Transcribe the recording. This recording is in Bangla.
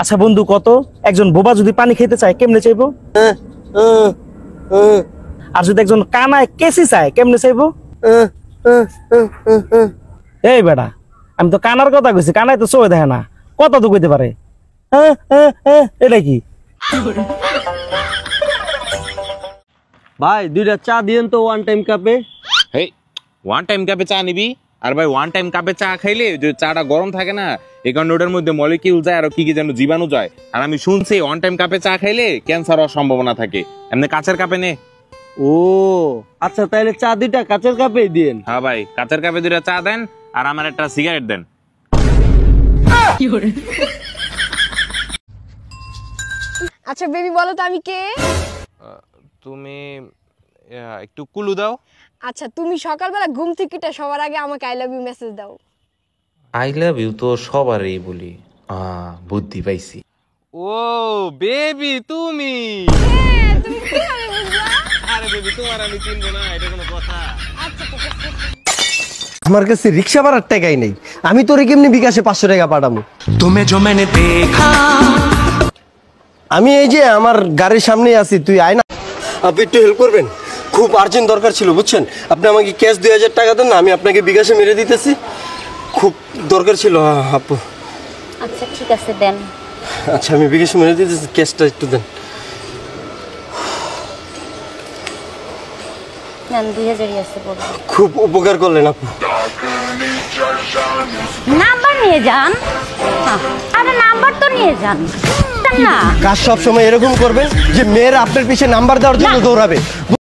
আচ্ছা বন্ধু, কত একজন বোবা যদি পানি খেতে চায় কেমনে চাইবো? আর যদি একজন কানায় কেসি চায় কেমনে চাইবো? এই বেটা, আমি তো কানার কথা কইছি, কানায় তো চোখে দেখে না, কত তো কইতে পারে। এটা কি ভাই, 2টা চা দিয়েন তো ওয়ান টাইম কাপে। হেই, ওয়ান টাইম কাপে চা নিবি? আর ভাই, ওয়ান টাইম কাপে চা খাইলে যে চাটা গরম থাকে না, এই কারণে ওটার মধ্যে মলিকিউল যায় আর কি কি যেন জীবাণু যায়। আর আমি শুনছি ওয়ান টাইম কাপে চা খাইলে ক্যান্সার হওয়ার সম্ভাবনা থাকে। এমনি কাঁচের কাপে নে। ও আচ্ছা, তাহলে চা 2টা কাচের কাপেই দিয়েন। হ্যাঁ ভাই, কাঁচের কাপে 2টা চা দেন আর আমার একটা সিগারেট দেন। আচ্ছা বেবি, বলো তো আমি কে? তুমি একটু কুলু দাও। আচ্ছা, তুমি সকালবেলা ঘুম থেকে উঠে সবার আগে আমাকে আই লাভ ইউ মেসেজ দাও। আই লাভ ইউ তো সবারই বলি, বুদ্ধি পাইছি। ও বেবি, তুমি? হ্যাঁ, তুমি কিভাবে বুঝলা? আরে বেবি, তোমার আমি চিনবো না, এটা কোনো কথা? আচ্ছা ঠিক আছে। আমার কাছে রিক্সা ভাড়ার টাকাই নেই, আমি তোরে কেমনি বিকাশে 500 টাকা পাঠাবো? আমি এই যে আমার গাড়ির সামনেই আছি, তুই আয় না। আপনি একটু হেল্প করবেন, খুব আর্জেন্ট দরকার ছিল বুঝছেন। আপনি আমাকে ক্যাশ 2000 টাকা দেন না, আমি আপনাকে বিকাশে মেরে দিতেছি, খুব দরকার ছিল আপু। আচ্ছা ঠিক আছে, দেন। আচ্ছা, আমি বিকাশে মেরে দিতেছি, ক্যাশটা একটু দেন। নেন, 2000ই আছে বলুন। খুব উপকার করলেন আপু। নাম্বার নিয়ে যান। আরে নাম্বার তো নিয়ে যান না। কাজ সব সময় এরকম করবেন যে মেয়েরা আপনার পিছে নাম্বার দেওয়ার জন্য দৌড়াবে।